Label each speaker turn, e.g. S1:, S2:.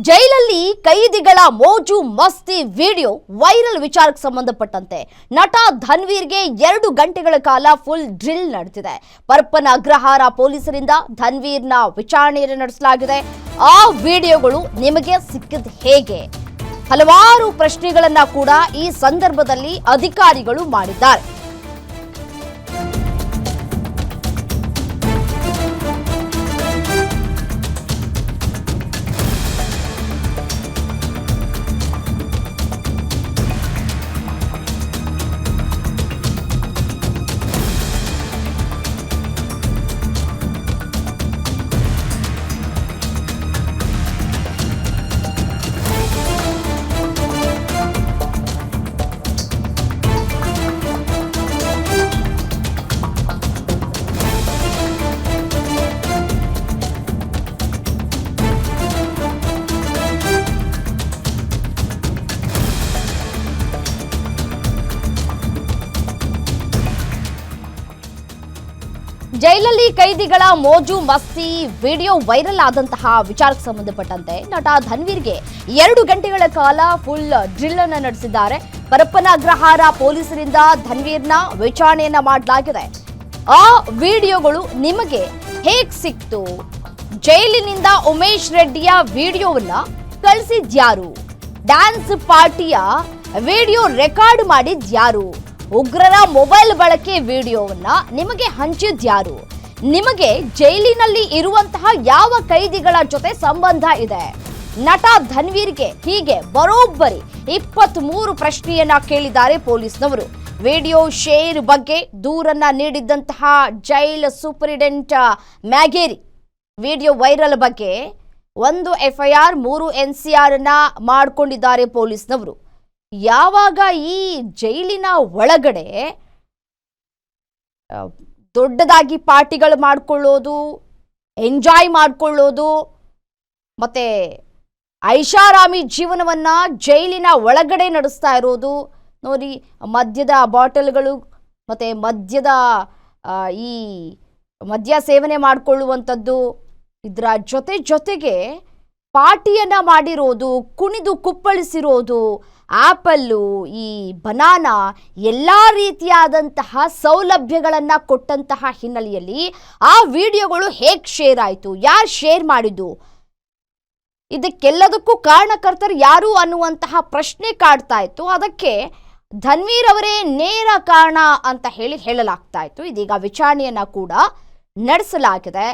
S1: ಜೈಲಲ್ಲಿ ಕೈದಿಗಳ ಮೋಜು ಮಸ್ತಿ ವಿಡಿಯೋ ವೈರಲ್ ವಿಚಾರಕ್ಕೆ ಸಂಬಂಧಪಟ್ಟಂತೆ ನಟ ಧನ್ವೀರ್ಗೆ 2 ಗಂಟೆಗಳ ಕಾಲ ಫುಲ್ ಡ್ರಿಲ್ ನಡೆದಿದೆ. ಪರಪ್ಪನ ಅಗ್ರಹಾರ ಪೊಲೀಸರಿಂದ ಧನ್ವೀರ್ನ ವಿಚಾರಣೆಯನ್ನು ನಡೆಸಲಾಗಿದೆ. ಆ ವಿಡಿಯೋಗಳು ನಿಮಗೆ ಸಿಕ್ಕಿದ ಹೇಗೆ? ಹಲವಾರು ಪ್ರಶ್ನೆಗಳನ್ನ ಕೂಡ ಈ ಸಂದರ್ಭದಲ್ಲಿ ಅಧಿಕಾರಿಗಳು ಮಾಡಿದ್ದಾರೆ. ಜೈಲಲ್ಲಿ ಕೈದಿಗಳ ಮೋಜು ಮಸ್ತಿ ವಿಡಿಯೋ ವೈರಲ್ ಆದಂತಹ ವಿಚಾರಕ್ಕೆ ಸಂಬಂಧಪಟ್ಟಂತೆ ನಟ ಧನ್ವೀರ್ಗೆ 2 ಗಂಟೆಗಳ ಕಾಲ ಫುಲ್ ಡ್ರಿಲ್ ಅನ್ನು ನಡೆಸಿದ್ದಾರೆ. ಪರಪ್ಪನ ಅಗ್ರಹಾರ ಪೊಲೀಸರಿಂದ ಧನ್ವೀರ್ನ ವಿಚಾರಣೆಯನ್ನ ಮಾಡಲಾಗಿದೆ. ಆ ವಿಡಿಯೋಗಳು ನಿಮಗೆ ಹೇಗ್ ಸಿಕ್ತು? ಜೈಲಿನಿಂದ ಉಮೇಶ್ ರೆಡ್ಡಿಯ ವಿಡಿಯೋವನ್ನ ಕಳಿಸಿದ್ಯಾರು? ಡ್ಯಾನ್ಸ್ ಪಾರ್ಟಿಯ ವಿಡಿಯೋ ರೆಕಾರ್ಡ್ ಮಾಡಿದ್ಯಾರು? ಉಗ್ರರ ಮೊಬೈಲ್ ಬಳಕೆ ವಿಡಿಯೋವನ್ನ ನಿಮಗೆ ಹಂಚಿದ್ಯಾರು? ನಿಮಗೆ ಜೈಲಿನಲ್ಲಿ ಇರುವಂತಹ ಯಾವ ಕೈದಿಗಳ ಜೊತೆ ಸಂಬಂಧ ಇದೆ? ನಟ ಧನ್ವೀರ್ಗೆ ಹೀಗೆ ಬರೋಬ್ಬರಿ 23 ಪ್ರಶ್ನೆಯನ್ನ ಕೇಳಿದ್ದಾರೆ ಪೊಲೀಸ್ನವರು. ವಿಡಿಯೋ ಶೇರ್ ಬಗ್ಗೆ ದೂರನ್ನ ನೀಡಿದ್ದಂತಹ ಜೈಲ್ ಸೂಪರಿಂಟೆಂಡೆಂಟ್ ಮ್ಯಾಗೇರಿ ವಿಡಿಯೋ ವೈರಲ್ ಬಗ್ಗೆ 1 FIR 3 NCR ಅನ್ನ ಮಾಡಿಕೊಂಡಿದ್ದಾರೆ ಪೊಲೀಸ್ನವರು. ಯಾವಾಗ ಈ ಜೈಲಿನ ಒಳಗಡೆ ದೊಡ್ಡದಾಗಿ ಪಾರ್ಟಿಗಳು ಮಾಡ್ಕೊಳ್ಳೋದು, ಎಂಜಾಯ್ ಮಾಡ್ಕೊಳ್ಳೋದು, ಮತ್ತೆ ಐಷಾರಾಮಿ ಜೀವನವನ್ನ ಜೈಲಿನ ಒಳಗಡೆ ನಡೆಸ್ತಾ ಇರೋದು ನೋಡಿ, ಮದ್ಯದ ಬಾಟಲ್ಗಳು ಮತ್ತೆ ಈ ಮದ್ಯ ಸೇವನೆ ಮಾಡಿಕೊಳ್ಳುವಂಥದ್ದು, ಇದರ ಜೊತೆಗೆ ಪಾರ್ಟಿಯನ್ನ ಮಾಡಿರೋದು, ಕುಣಿದು ಕುಪ್ಪಳಿಸಿರೋದು, ಆಪಲ್ಲು, ಈ ಬನಾನಾ ಎಲ್ಲ ರೀತಿಯಾದಂತಹ ಸೌಲಭ್ಯಗಳನ್ನು ಕೊಟ್ಟಂತಹ ಹಿನ್ನೆಲೆಯಲ್ಲಿ ಆ ವಿಡಿಯೋಗಳು ಹೇಗೆ ಶೇರ್ ಆಯಿತು? ಯಾರು ಶೇರ್ ಮಾಡಿದ್ದು? ಇದಕ್ಕೆಲ್ಲದಕ್ಕೂ ಕಾರಣಕರ್ತರು ಯಾರು ಅನ್ನುವಂತಹ ಪ್ರಶ್ನೆ ಕಾಡ್ತಾ ಇತ್ತು. ಅದಕ್ಕೆ ಧನ್ವೀರ್ ಅವರೇ ನೇರ ಕಾರಣ ಅಂತ ಹೇಳಲಾಗ್ತಾ ಇತ್ತು. ಇದೀಗ ವಿಚಾರಣೆಯನ್ನ ಕೂಡ ನಡೆಸಲಾಗಿದೆ.